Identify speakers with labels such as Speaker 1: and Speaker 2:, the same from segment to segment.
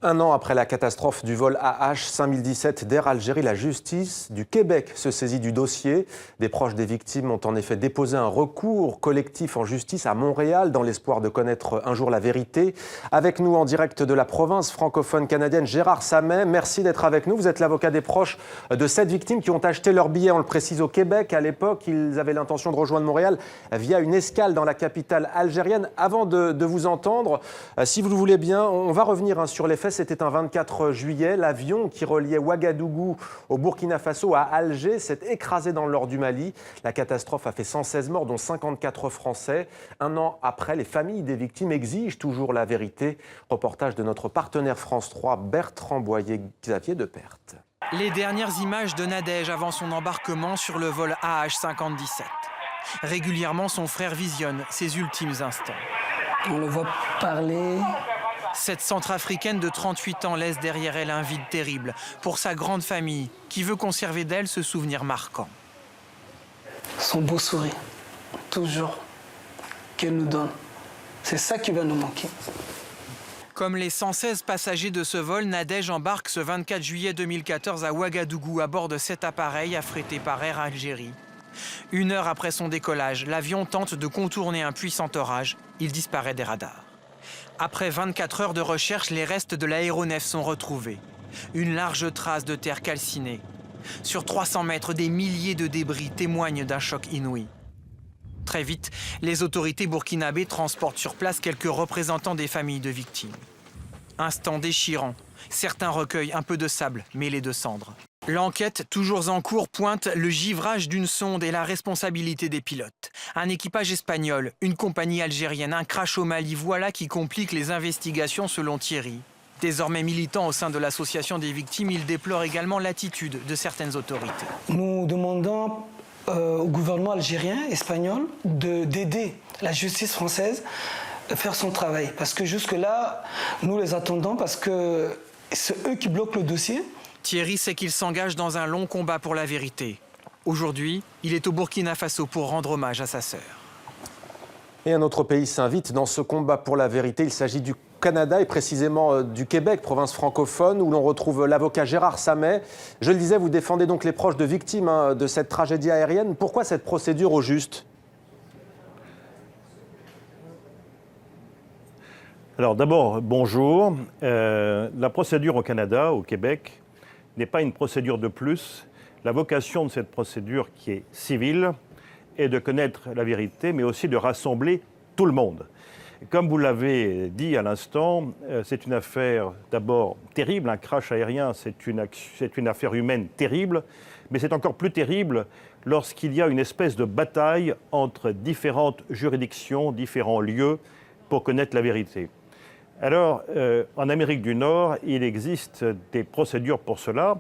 Speaker 1: Un an après la catastrophe du vol AH5017 d'Air Algérie, la justice du Québec se saisit du dossier. Des proches des victimes ont en effet déposé un recours collectif en justice à Montréal dans l'espoir de connaître un jour la vérité. Avec nous en direct de la province francophone canadienne, Gérard Samet, merci d'être avec nous. Vous êtes l'avocat des proches de 7 victimes qui ont acheté leur billet, on le précise, au Québec. À l'époque, ils avaient l'intention de rejoindre Montréal via une escale dans la capitale algérienne. Avant de vous entendre, si vous le voulez bien, on va revenir sur les faits. C'était un 24 juillet. L'avion qui reliait Ouagadougou au Burkina Faso à Alger s'est écrasé dans le nord du Mali. La catastrophe a fait 116 morts, dont 54 Français. Un an après, les familles des victimes exigent toujours la vérité. Reportage de notre partenaire France 3, Bertrand Boyer-Xavier de Perthes.
Speaker 2: Les dernières images de Nadège avant son embarquement sur le vol AH5017. Régulièrement, son frère visionne ses ultimes instants.
Speaker 3: On le voit parler.
Speaker 2: Cette Centrafricaine de 38 ans laisse derrière elle un vide terrible pour sa grande famille qui veut conserver d'elle ce souvenir marquant.
Speaker 3: Son beau sourire, toujours, qu'elle nous donne. C'est ça qui va nous manquer.
Speaker 2: Comme les 116 passagers de ce vol, Nadège embarque ce 24 juillet 2014 à Ouagadougou à bord de cet appareil affrété par Air Algérie. 1 heure après son décollage, l'avion tente de contourner un puissant orage. Il disparaît des radars. Après 24 heures de recherche, les restes de l'aéronef sont retrouvés. Une large trace de terre calcinée. Sur 300 mètres, des milliers de débris témoignent d'un choc inouï. Très vite, les autorités burkinabées transportent sur place quelques représentants des familles de victimes. Instant déchirant. Certains recueillent un peu de sable mêlé de cendres. L'enquête, toujours en cours, pointe le givrage d'une sonde et la responsabilité des pilotes. Un équipage espagnol, une compagnie algérienne, un crash au Mali, voilà qui complique les investigations selon Thierry. Désormais militant au sein de l'association des victimes, il déplore également l'attitude de certaines autorités.
Speaker 3: Nous demandons au gouvernement algérien, espagnol, d'aider la justice française à faire son travail. Parce que jusque-là, nous les attendons parce que c'est eux qui bloquent le dossier.
Speaker 2: Thierry sait qu'il s'engage dans un long combat pour la vérité. Aujourd'hui, il est au Burkina Faso pour rendre hommage à sa sœur.
Speaker 1: Et un autre pays s'invite dans ce combat pour la vérité. Il s'agit du Canada et précisément du Québec, province francophone, où l'on retrouve l'avocat Gérard Samet. Je le disais, vous défendez donc les proches de victimes de cette tragédie aérienne. Pourquoi cette procédure au juste ?
Speaker 4: Alors d'abord, bonjour. La procédure au Canada, au Québec, n'est pas une procédure de plus. La vocation de cette procédure, qui est civile, est de connaître la vérité, mais aussi de rassembler tout le monde. Comme vous l'avez dit à l'instant, c'est une affaire d'abord terrible. Un crash aérien, c'est une affaire humaine terrible, mais c'est encore plus terrible lorsqu'il y a une espèce de bataille entre différentes juridictions, différents lieux pour connaître la vérité. Alors, en Amérique du Nord, il existe des procédures pour cela.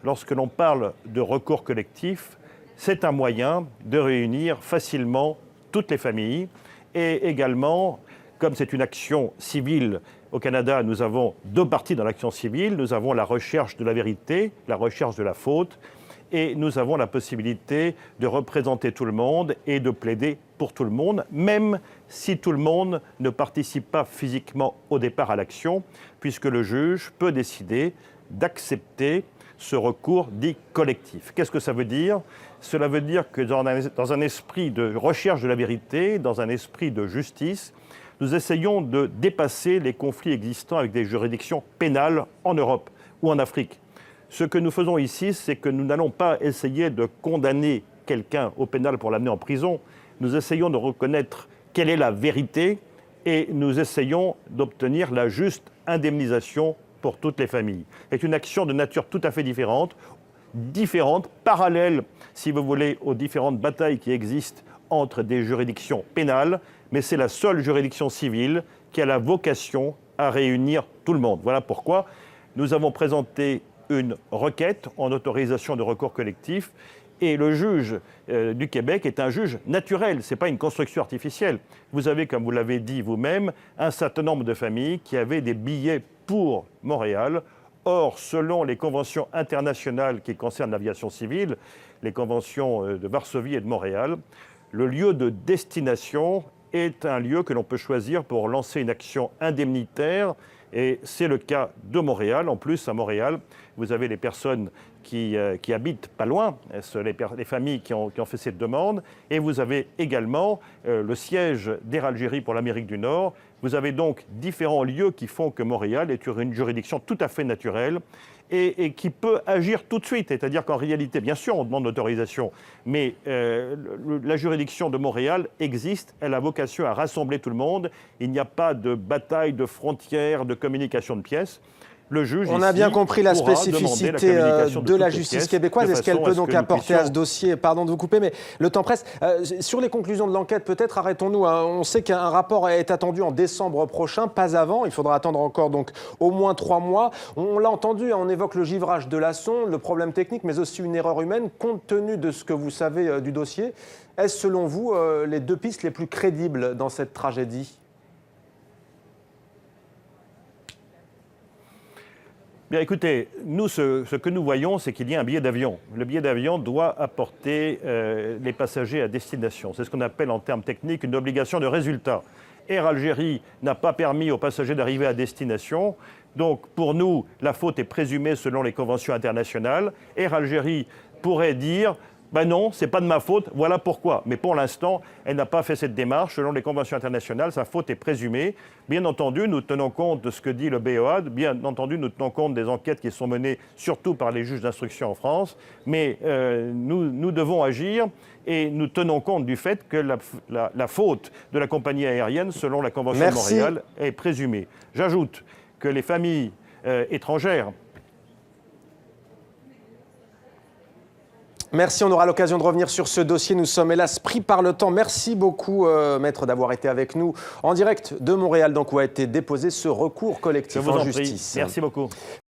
Speaker 4: Lorsque l'on parle de recours collectif, c'est un moyen de réunir facilement toutes les familles. Et également, comme c'est une action civile, au Canada, nous avons 2 parties dans l'action civile. Nous avons la recherche de la vérité, la recherche de la faute. Et nous avons la possibilité de représenter tout le monde et de plaider pour tout le monde, même si tout le monde ne participe pas physiquement au départ à l'action, puisque le juge peut décider d'accepter ce recours dit collectif. Qu'est-ce que ça veut dire ? Cela veut dire que dans un esprit de recherche de la vérité, dans un esprit de justice, nous essayons de dépasser les conflits existants avec des juridictions pénales en Europe ou en Afrique. Ce que nous faisons ici, c'est que nous n'allons pas essayer de condamner quelqu'un au pénal pour l'amener en prison. Nous essayons de reconnaître quelle est la vérité et nous essayons d'obtenir la juste indemnisation pour toutes les familles. C'est une action de nature tout à fait différente, parallèle, si vous voulez, aux différentes batailles qui existent entre des juridictions pénales, mais c'est la seule juridiction civile qui a la vocation à réunir tout le monde. Voilà pourquoi nous avons présenté une requête en autorisation de recours collectif et le juge du Québec est un juge naturel, ce n'est pas une construction artificielle. Vous avez, comme vous l'avez dit vous-même, un certain nombre de familles qui avaient des billets pour Montréal. Or, selon les conventions internationales qui concernent l'aviation civile, les conventions de Varsovie et de Montréal, le lieu de destination est un lieu que l'on peut choisir pour lancer une action indemnitaire Et c'est le cas de Montréal. En plus, à Montréal, vous avez les personnes qui habitent pas loin, les familles qui ont fait cette demande. Et vous avez également le siège d'Air Algérie pour l'Amérique du Nord. Vous avez donc différents lieux qui font que Montréal est une juridiction tout à fait naturelle et qui peut agir tout de suite. C'est-à-dire qu'en réalité, bien sûr, on demande l'autorisation, mais la juridiction de Montréal existe, elle a vocation à rassembler tout le monde. Il n'y a pas de bataille de frontières, de communication de pièces. Le juge
Speaker 1: on a bien compris la spécificité de la justice québécoise. Est-ce qu'elle peut donc apporter à ce dossier, pardon de vous couper, mais le temps presse. Sur les conclusions de l'enquête, peut-être arrêtons-nous. On sait qu'un rapport est attendu en décembre prochain, pas avant. Il faudra attendre encore donc au moins 3 mois. On l'a entendu, on évoque le givrage de la sonde, le problème technique, mais aussi une erreur humaine. Compte tenu de ce que vous savez du dossier, est-ce selon vous les 2 pistes les plus crédibles dans cette tragédie ?
Speaker 4: Bien, écoutez, nous, ce que nous voyons, c'est qu'il y a un billet d'avion. Le billet d'avion doit apporter les passagers à destination. C'est ce qu'on appelle en termes techniques une obligation de résultat. Air Algérie n'a pas permis aux passagers d'arriver à destination. Donc, pour nous, la faute est présumée selon les conventions internationales. Air Algérie pourrait dire ben non, ce n'est pas de ma faute, voilà pourquoi. Mais pour l'instant, elle n'a pas fait cette démarche. Selon les conventions internationales, sa faute est présumée. Bien entendu, nous tenons compte de ce que dit le BOAD. Bien entendu, nous tenons compte des enquêtes qui sont menées surtout par les juges d'instruction en France. Mais nous devons agir et nous tenons compte du fait que la faute de la compagnie aérienne, selon la Convention de Montréal, est présumée. J'ajoute que les familles étrangères...
Speaker 1: Merci, on aura l'occasion de revenir sur ce dossier. Nous sommes hélas pris par le temps. Merci beaucoup, maître, d'avoir été avec nous en direct de Montréal, donc où a été déposé ce recours collectif en justice.
Speaker 4: Merci beaucoup.